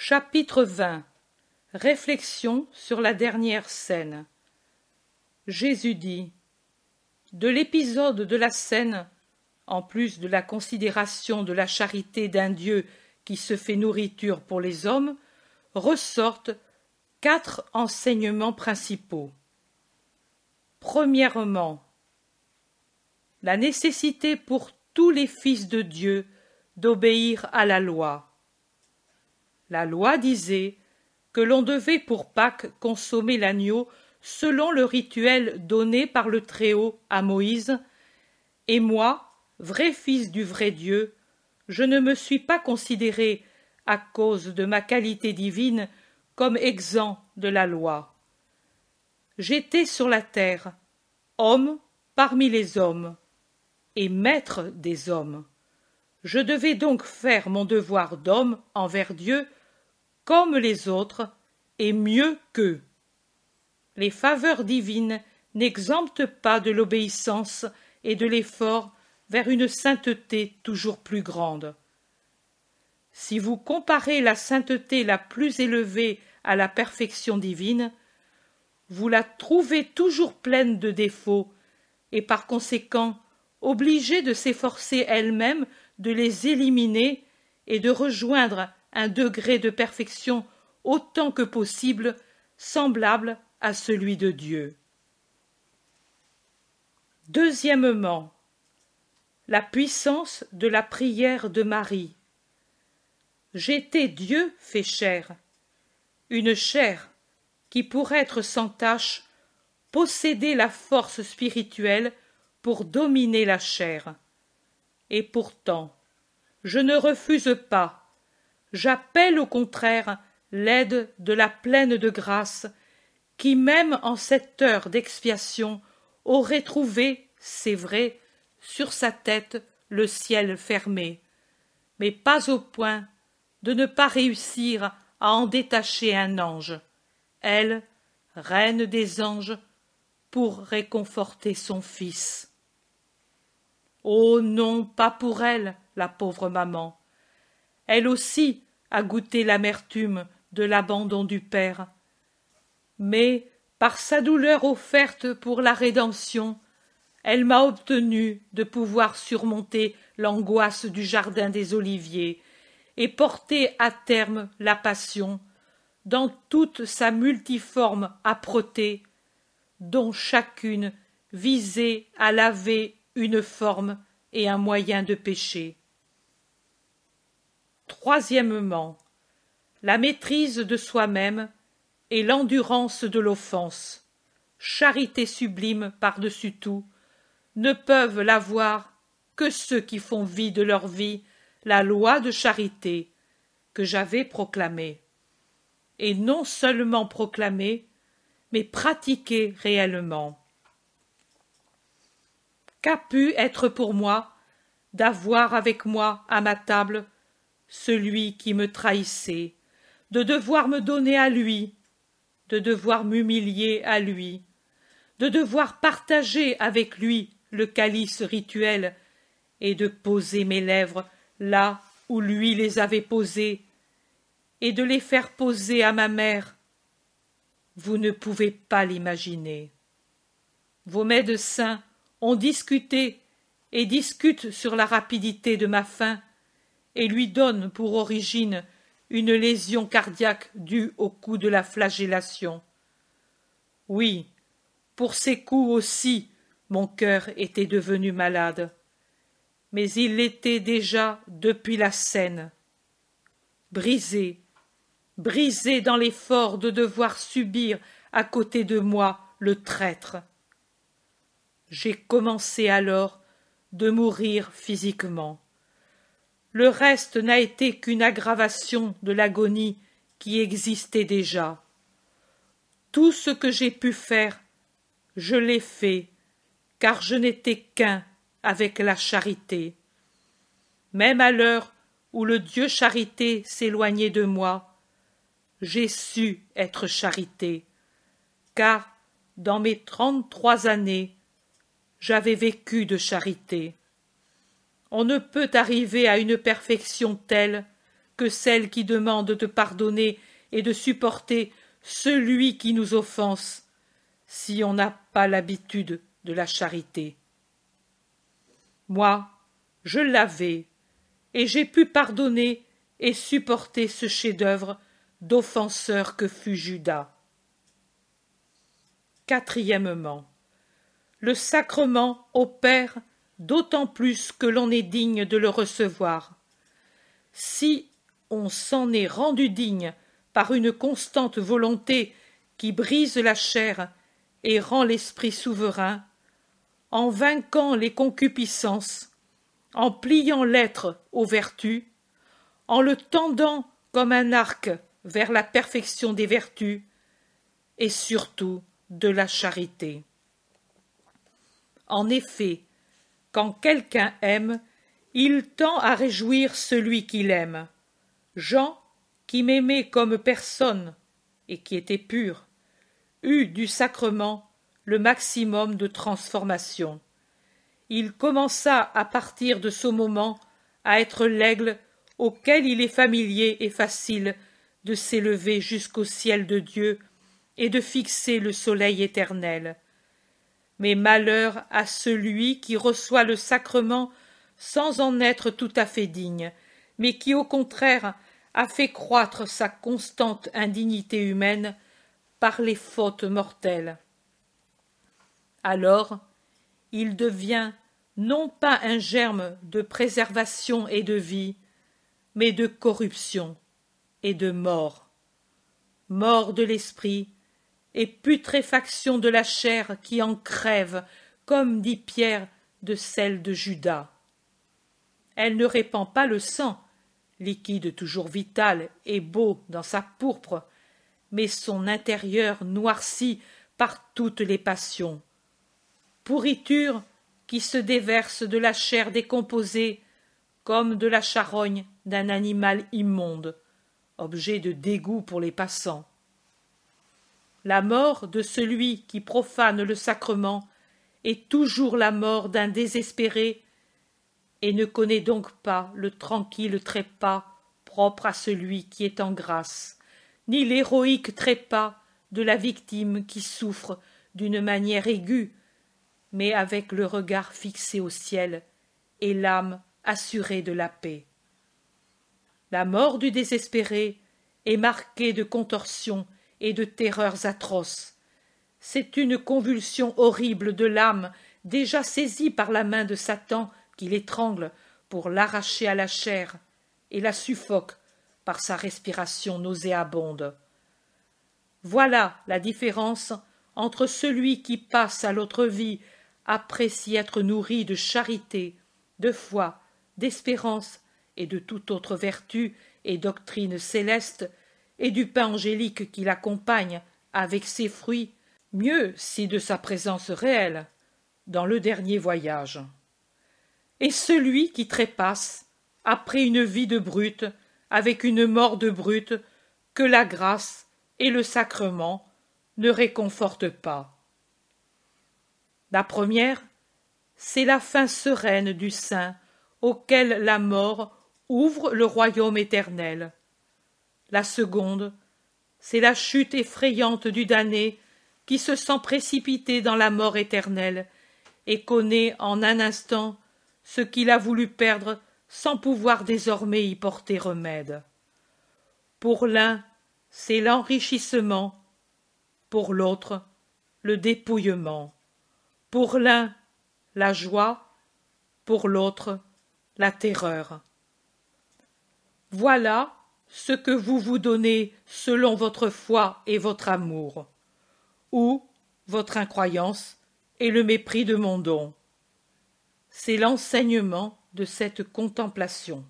Chapitre 20. Réflexion sur la dernière scène. Jésus dit: de l'épisode de la scène, en plus de la considération de la charité d'un Dieu qui se fait nourriture pour les hommes, ressortent 4 enseignements principaux. Premièrement, la nécessité pour tous les fils de Dieu d'obéir à la loi. La loi disait que l'on devait pour Pâques consommer l'agneau selon le rituel donné par le Très-Haut à Moïse, et moi, vrai fils du vrai Dieu, je ne me suis pas considéré, à cause de ma qualité divine, comme exempt de la loi. J'étais sur la terre, homme parmi les hommes, et maître des hommes. Je devais donc faire mon devoir d'homme envers Dieu comme les autres, et mieux qu'eux. Les faveurs divines n'exemptent pas de l'obéissance et de l'effort vers une sainteté toujours plus grande. Si vous comparez la sainteté la plus élevée à la perfection divine, vous la trouvez toujours pleine de défauts, et par conséquent obligée de s'efforcer elle-même de les éliminer et de rejoindre un degré de perfection autant que possible semblable à celui de Dieu. Deuxièmement, la puissance de la prière de Marie. J'étais Dieu fait chair, une chair qui, pour être sans tache, possédait la force spirituelle pour dominer la chair. Et pourtant, je ne refuse pas, j'appelle au contraire l'aide de la pleine de grâce, qui même en cette heure d'expiation aurait trouvé, c'est vrai, sur sa tête le ciel fermé, mais pas au point de ne pas réussir à en détacher un ange, elle, reine des anges, pour réconforter son fils. Oh non, pas pour elle, la pauvre maman. Elle aussi a goûté l'amertume de l'abandon du Père. Mais, par sa douleur offerte pour la rédemption, elle m'a obtenu de pouvoir surmonter l'angoisse du jardin des Oliviers et porter à terme la passion dans toute sa multiforme âpreté, dont chacune visait à laver une forme et un moyen de péché. Troisièmement, la maîtrise de soi-même et l'endurance de l'offense, charité sublime par-dessus tout, ne peuvent l'avoir que ceux qui font vie de leur vie la loi de charité que j'avais proclamée, et non seulement proclamée, mais pratiquée réellement. Qu'a pu être pour moi d'avoir avec moi à ma table celui qui me trahissait, de devoir me donner à lui, de devoir m'humilier à lui, de devoir partager avec lui le calice rituel et de poser mes lèvres là où lui les avait posées et de les faire poser à ma mère. Vous ne pouvez pas l'imaginer. Vos médecins ont discuté et discutent sur la rapidité de ma fin et lui donnent pour origine une lésion cardiaque due au coup de la flagellation. Oui, pour ces coups aussi, mon cœur était devenu malade, mais il l'était déjà depuis la scène. Brisé, brisé dans l'effort de devoir subir à côté de moi le traître. J'ai commencé alors de mourir physiquement. Le reste n'a été qu'une aggravation de l'agonie qui existait déjà. Tout ce que j'ai pu faire, je l'ai fait, car je n'étais qu'un avec la charité. Même à l'heure où le Dieu charité s'éloignait de moi, j'ai su être charité, car dans mes 33 années, j'avais vécu de charité. On ne peut arriver à une perfection telle que celle qui demande de pardonner et de supporter celui qui nous offense, si on n'a pas l'habitude de la charité. Moi, je l'avais, et j'ai pu pardonner et supporter ce chef-d'œuvre d'offenseur que fut Judas. Quatrièmement, le sacrement opère d'autant plus que l'on est digne de le recevoir. Si on s'en est rendu digne par une constante volonté qui brise la chair et rend l'esprit souverain, en vainquant les concupiscences, en pliant l'être aux vertus, en le tendant comme un arc vers la perfection des vertus, et surtout de la charité. En effet, quand quelqu'un aime, il tend à réjouir celui qu'il aime. Jean, qui m'aimait comme personne, et qui était pur, eut du sacrement le maximum de transformation. Il commença à partir de ce moment à être l'aigle auquel il est familier et facile de s'élever jusqu'au ciel de Dieu et de fixer le soleil éternel. Mais malheur à celui qui reçoit le sacrement sans en être tout à fait digne, mais qui au contraire a fait croître sa constante indignité humaine par les fautes mortelles. Alors, il devient non pas un germe de préservation et de vie, mais de corruption et de mort. Mort de l'esprit et putréfaction de la chair qui en crève, comme dit Pierre de celle de Judas. Elle ne répand pas le sang, liquide toujours vital et beau dans sa pourpre, mais son intérieur noirci par toutes les passions. Pourriture qui se déverse de la chair décomposée comme de la charogne d'un animal immonde, objet de dégoût pour les passants. La mort de celui qui profane le sacrement est toujours la mort d'un désespéré et ne connaît donc pas le tranquille trépas propre à celui qui est en grâce, ni l'héroïque trépas de la victime qui souffre d'une manière aiguë, mais avec le regard fixé au ciel et l'âme assurée de la paix. La mort du désespéré est marquée de contorsions et de terreurs atroces. C'est une convulsion horrible de l'âme déjà saisie par la main de Satan qui l'étrangle pour l'arracher à la chair et la suffoque par sa respiration nauséabonde. Voilà la différence entre celui qui passe à l'autre vie après s'y être nourri de charité, de foi, d'espérance et de toute autre vertu et doctrine céleste, et du pain angélique qui l'accompagne avec ses fruits, mieux si de sa présence réelle, dans le dernier voyage. Et celui qui trépasse, après une vie de brute, avec une mort de brute, que la grâce et le sacrement ne réconfortent pas. La première, c'est la fin sereine du saint, auquel la mort ouvre le royaume éternel. La seconde, c'est la chute effrayante du damné qui se sent précipité dans la mort éternelle et connaît en un instant ce qu'il a voulu perdre sans pouvoir désormais y porter remède. Pour l'un, c'est l'enrichissement, pour l'autre, le dépouillement. Pour l'un, la joie, pour l'autre, la terreur. Voilà ce que vous vous donnez selon votre foi et votre amour, ou votre incroyance et le mépris de mon don. C'est l'enseignement de cette contemplation.